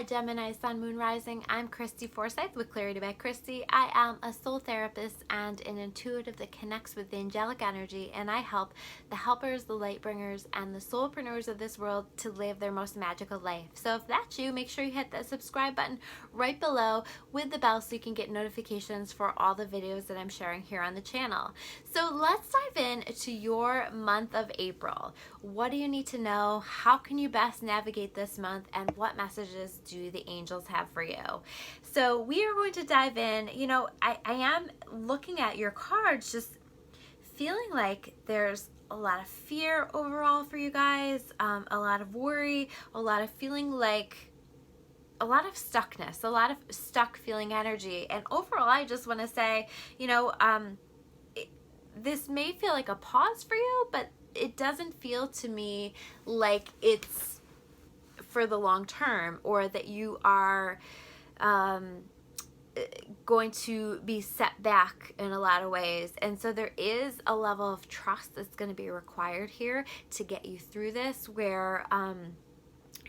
Hi Gemini, Sun, Moon, Rising. I'm Christy Forsyth with Clarity by Christy. I am a soul therapist and an intuitive that connects with the angelic energy, and I help the helpers, the light bringers, and the soulpreneurs of this world to live their most magical life. So if that's you, make sure you hit that subscribe button right below with the bell so you can get notifications for all the videos that I'm sharing here on the channel. So let's dive in to your month of April. What do you need to know? How can you best navigate this month? And what messages do the angels have for you? So we are going to dive in. You know, I am looking at your cards, just feeling like there's a lot of fear overall for you guys, a lot of worry, a lot of feeling like a lot of stuckness, a lot of stuck feeling energy. And overall, I just want to say, you know, this may feel like a pause for you, but it doesn't feel to me like it's for the long term, or that you are going to be set back in a lot of ways. And so there is a level of trust that's going to be required here to get you through this, where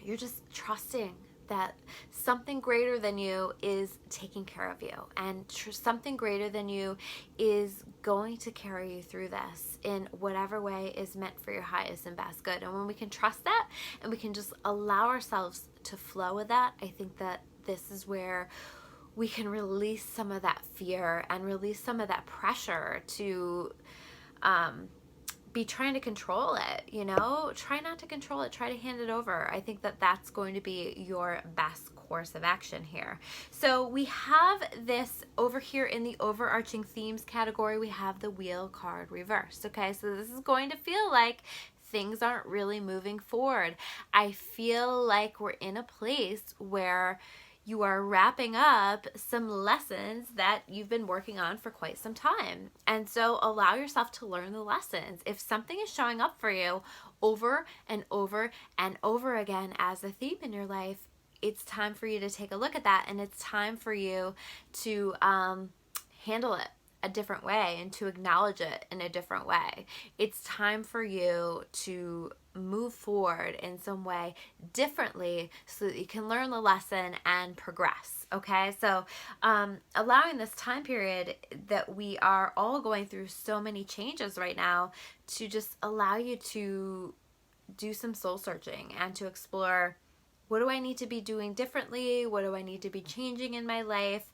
you're just trusting that something greater than you is taking care of you, and something greater than you is going to carry you through this in whatever way is meant for your highest and best good. And when we can trust that and we can just allow ourselves to flow with that, I think that this is where we can release some of that fear and release some of that pressure to be trying to control it. You know, try not to control it, try to hand it over. I think that that's going to be your best course of action here. So we have this over here in the overarching themes category. We have the wheel card reversed. Okay, so this is going to feel like things aren't really moving forward. I feel like we're in a place where you are wrapping up some lessons that you've been working on for quite some time. And so allow yourself to learn the lessons. If something is showing up for you over and over and over again as a theme in your life, it's time for you to take a look at that, and it's time for you to handle it a different way and to acknowledge it in a different way. It's time for you to move forward in some way differently so that you can learn the lesson and progress. Okay, so allowing this time period that we are all going through so many changes right now to just allow you to do some soul searching and to explore, what do I need to be doing differently? What do I need to be changing in my life?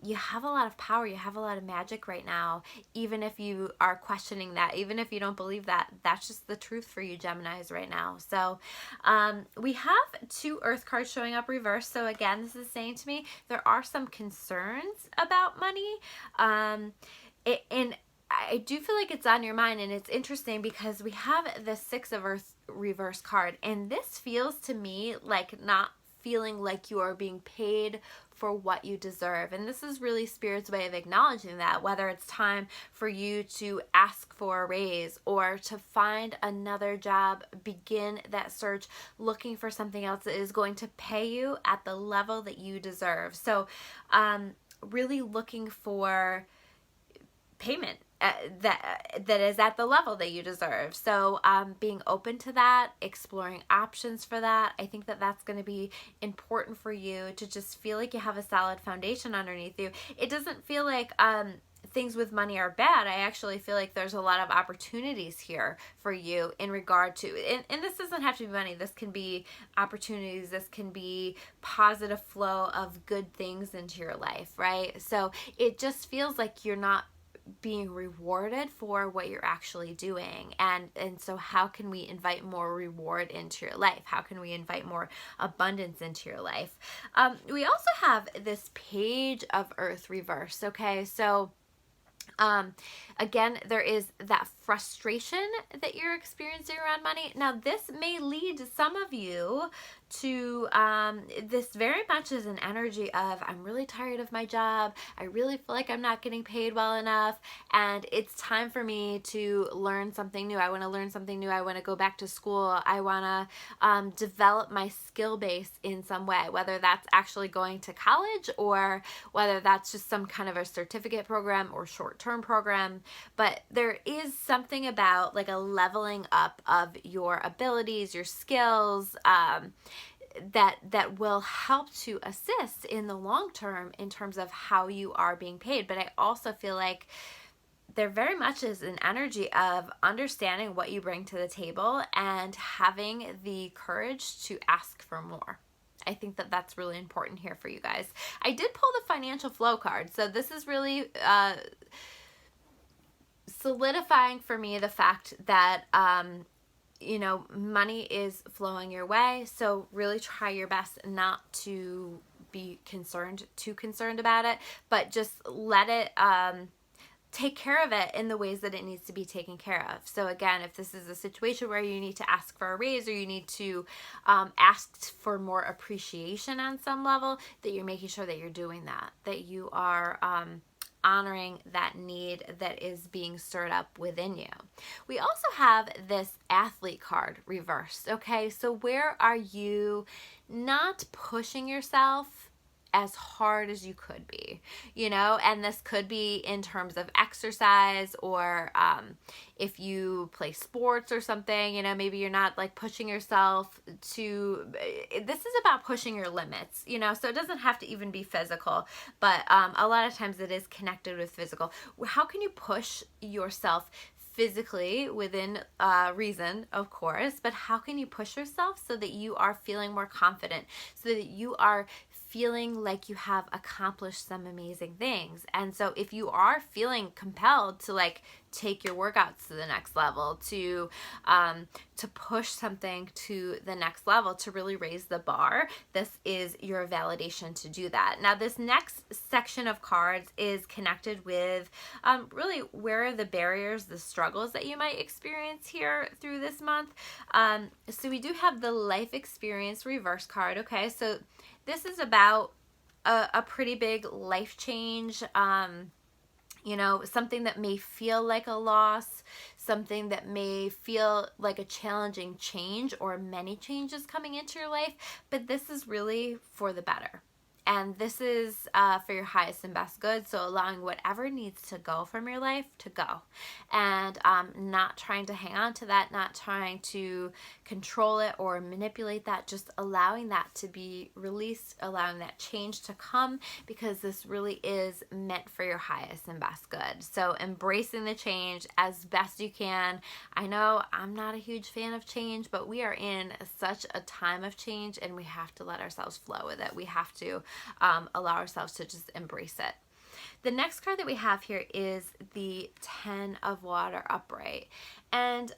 You have a lot of power, you have a lot of magic right now, even if you are questioning that, even if you don't believe that, that's just the truth for you Geminis right now. So we have two earth cards showing up reversed. So again, this is saying to me there are some concerns about money, and I do feel like it's on your mind. And it's interesting because we have the Six of Earth reverse card, and this feels to me like not feeling like you are being paid for what you deserve. And this is really Spirit's way of acknowledging that, whether it's time for you to ask for a raise or to find another job, begin that search, looking for something else that is going to pay you at the level that you deserve. So really looking for payment that is at the level that you deserve. So being open to that, exploring options for that, I think that that's going to be important for you to just feel like you have a solid foundation underneath you. It doesn't feel like things with money are bad. I actually feel like there's a lot of opportunities here for you in regard to, and this doesn't have to be money. This can be opportunities. This can be positive flow of good things into your life, right? So it just feels like you're not being rewarded for what you're actually doing, and so how can we invite more reward into your life? How can we invite more abundance into your life? We also have this Page of Earth reverse. Okay, so again, there is that frustration that you're experiencing around money. Now, this may lead some of you to this very much is an energy of, I'm really tired of my job. I really feel like I'm not getting paid well enough, and it's time for me to learn something new. I want to learn something new. I want to go back to school. I want to develop my skill base in some way, whether that's actually going to college or whether that's just some kind of a certificate program or short-term program. But there is something about like a leveling up of your abilities, your skills, that will help to assist in the long term in terms of how you are being paid. But I also feel like there very much is an energy of understanding what you bring to the table and having the courage to ask for more. I think that that's really important here for you guys. I did pull the financial flow card, so this is really solidifying for me the fact that you know, money is flowing your way, so really try your best not to be too concerned about it, but just let it take care of it in the ways that it needs to be taken care of. So again, if this is a situation where you need to ask for a raise, or you need to ask for more appreciation on some level, that you're making sure that you're doing that you are honoring that need that is being stirred up within you. We also have this athlete card reversed, okay? So where are you not pushing yourself as hard as you could be, you know? And this could be in terms of exercise, or if you play sports or something, you know, maybe you're not like pushing yourself to, this is about pushing your limits, you know? So it doesn't have to even be physical, but a lot of times it is connected with physical. How can you push yourself physically within reason, of course, but how can you push yourself so that you are feeling more confident, so that you are feeling like you have accomplished some amazing things? And so if you are feeling compelled to like take your workouts to the next level, to push something to the next level, to really raise the bar, this is your validation to do that. Now, this next section of cards is connected with really where are the barriers, the struggles that you might experience here through this month. So we do have the life experience reverse card. Okay, so this is about a pretty big life change, you know, something that may feel like a loss, something that may feel like a challenging change, or many changes coming into your life, but this is really for the better. And this is for your highest and best good. So allowing whatever needs to go from your life to go, and not trying to hang on to that, not trying to control it or manipulate that, just allowing that to be released, allowing that change to come, because this really is meant for your highest and best good. So embracing the change as best you can. I know I'm not a huge fan of change, but we are in such a time of change, and we have to let ourselves flow with it. We have to allow ourselves to just embrace it. The next card that we have here is the 10 of Water upright. And,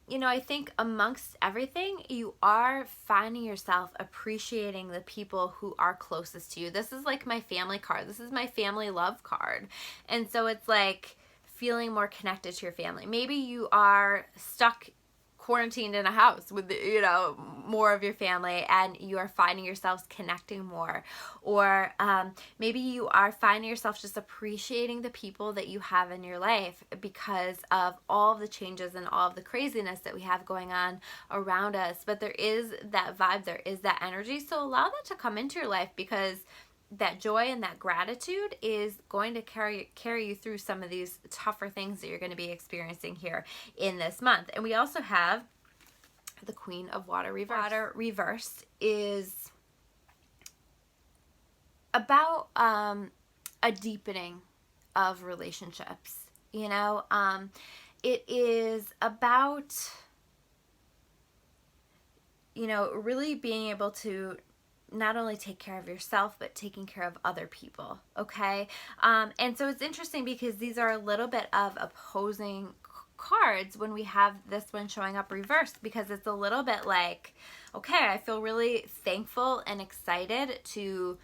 you know, I think amongst everything, you are finding yourself appreciating the people who are closest to you. This is like my family card. This is my family love card. And so it's like feeling more connected to your family. Maybe you are stuck quarantined in a house with, you know, more of your family, and you are finding yourselves connecting more. Or maybe you are finding yourself just appreciating the people that you have in your life because of all of the changes and all of the craziness that we have going on around us. But there is that vibe, there is that energy. So allow that to come into your life, because that joy and that gratitude is going to carry you through some of these tougher things that you're going to be experiencing here in this month. And we also have the Queen of Water reversed. Water reversed is about a deepening of relationships. You know, it is about, you know, really being able to not only take care of yourself, but taking care of other people, okay? And so it's interesting because these are a little bit of opposing cards when we have this one showing up reversed, because it's a little bit like, okay, I feel really thankful and excited to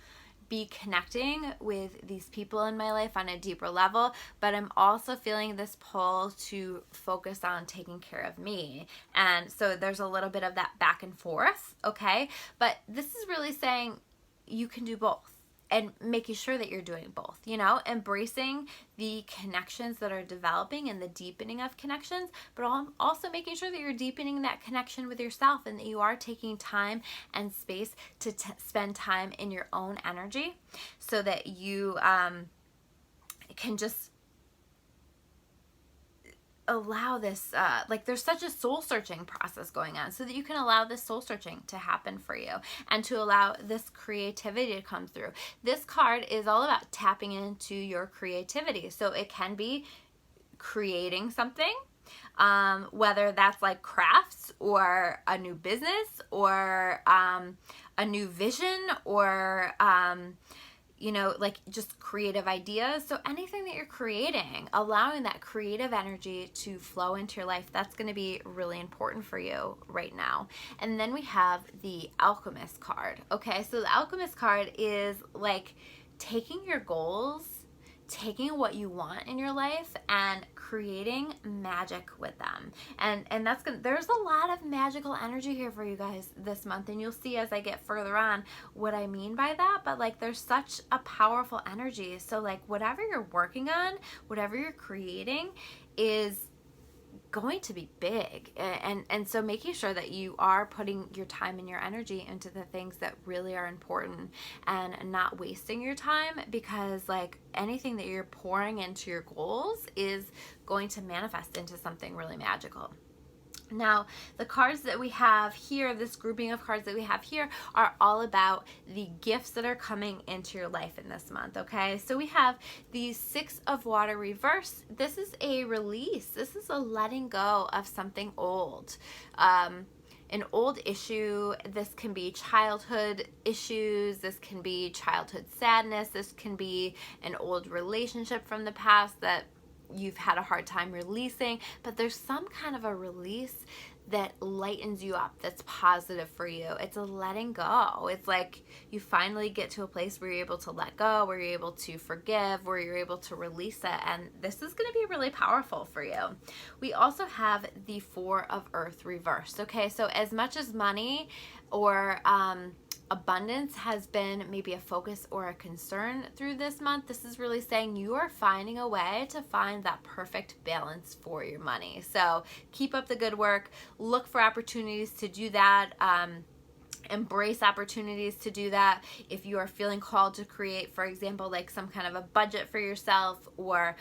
be connecting with these people in my life on a deeper level, but I'm also feeling this pull to focus on taking care of me. And so there's a little bit of that back and forth, okay? But this is really saying you can do both, and making sure that you're doing both, you know, embracing the connections that are developing and the deepening of connections, but also making sure that you're deepening that connection with yourself, and that you are taking time and space to spend time in your own energy, so that you can just allow this, like there's such a soul searching process going on, so that you can allow this soul searching to happen for you and to allow this creativity to come through. This card is all about tapping into your creativity. So it can be creating something, whether that's like crafts or a new business or a new vision or you know, like just creative ideas. So anything that you're creating, allowing that creative energy to flow into your life, that's going to be really important for you right now. And then we have the Alchemist card. Okay, so the Alchemist card is like taking your goals, taking what you want in your life and creating magic with them. And that's gonna, there's a lot of magical energy here for you guys this month, and you'll see as I get further on what I mean by that. But like there's such a powerful energy. So like whatever you're working on, whatever you're creating is going to be big, and so making sure that you are putting your time and your energy into the things that really are important and not wasting your time, because like anything that you're pouring into your goals is going to manifest into something really magical. Now, the cards that we have here, this grouping of cards that we have here, are all about the gifts that are coming into your life in this month, okay? So we have the Six of Water reverse. This is a release. This is a letting go of something old. An old issue. This can be childhood issues. This can be childhood sadness. This can be an old relationship from the past that you've had a hard time releasing, but there's some kind of a release that lightens you up, that's positive for you. It's a letting go. It's like you finally get to a place where you're able to let go, where you're able to forgive, where you're able to release it, and this is going to be really powerful for you. We also have the Four of Earth reversed. Okay, so as much as money or abundance has been maybe a focus or a concern through this month, this is really saying you are finding a way to find that perfect balance for your money. So keep up the good work. Look for opportunities to do that. Embrace opportunities to do that. If you are feeling called to create, for example, like some kind of a budget for yourself or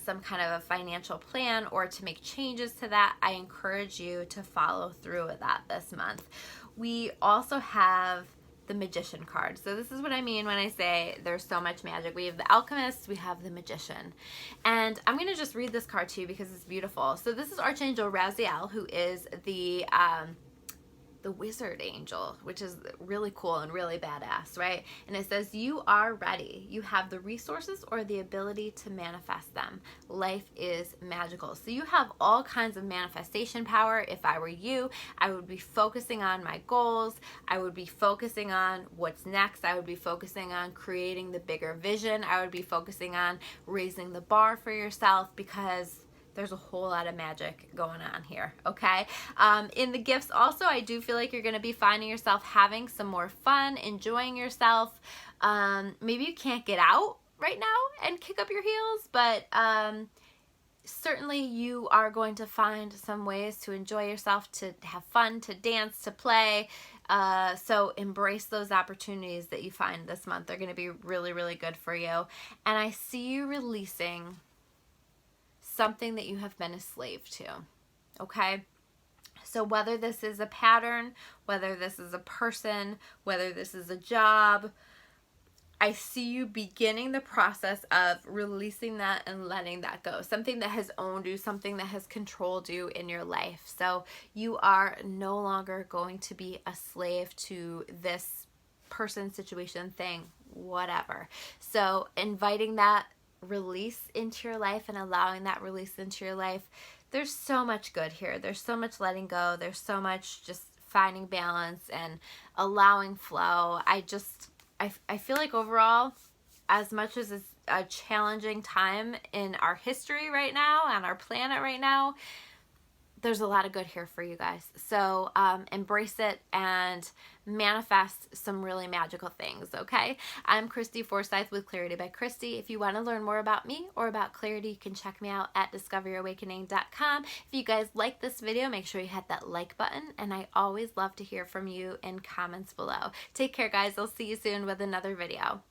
some kind of a financial plan, or to make changes to that, I encourage you to follow through with that this month. We also have the Magician card. So this is what I mean when I say there's so much magic. We have the Alchemist, we have the Magician. And I'm going to just read this card to you because it's beautiful. So this is Archangel Raziel, who is the wizard angel, which is really cool and really badass, right? And it says, you are ready. You have the resources or the ability to manifest them. Life is magical. So you have all kinds of manifestation power. If I were you, I would be focusing on my goals. I would be focusing on what's next. I would be focusing on creating the bigger vision. I would be focusing on raising the bar for yourself, because there's a whole lot of magic going on here, okay? In the gifts also, I do feel like you're going to be finding yourself having some more fun, enjoying yourself. Maybe you can't get out right now and kick up your heels, but certainly you are going to find some ways to enjoy yourself, to have fun, to dance, to play. So embrace those opportunities that you find this month. They're going to be really, really good for you. And I see you releasing something that you have been a slave to, okay? So whether this is a pattern, whether this is a person, whether this is a job, I see you beginning the process of releasing that and letting that go. Something that has owned you, something that has controlled you in your life. So you are no longer going to be a slave to this person, situation, thing, whatever. So inviting that release into your life and allowing that release into your life, there's so much good here. There's so much letting go. There's so much just finding balance and allowing flow. I feel like overall, as much as it's a challenging time in our history right now, on our planet right now, there's a lot of good here for you guys. So embrace it and manifest some really magical things, okay? I'm Christy Forsyth with Clarity by Christy. If you want to learn more about me or about clarity, you can check me out at discoveryourawakening.com. If you guys like this video, make sure you hit that like button, and I always love to hear from you in comments below. Take care, guys. I'll see you soon with another video.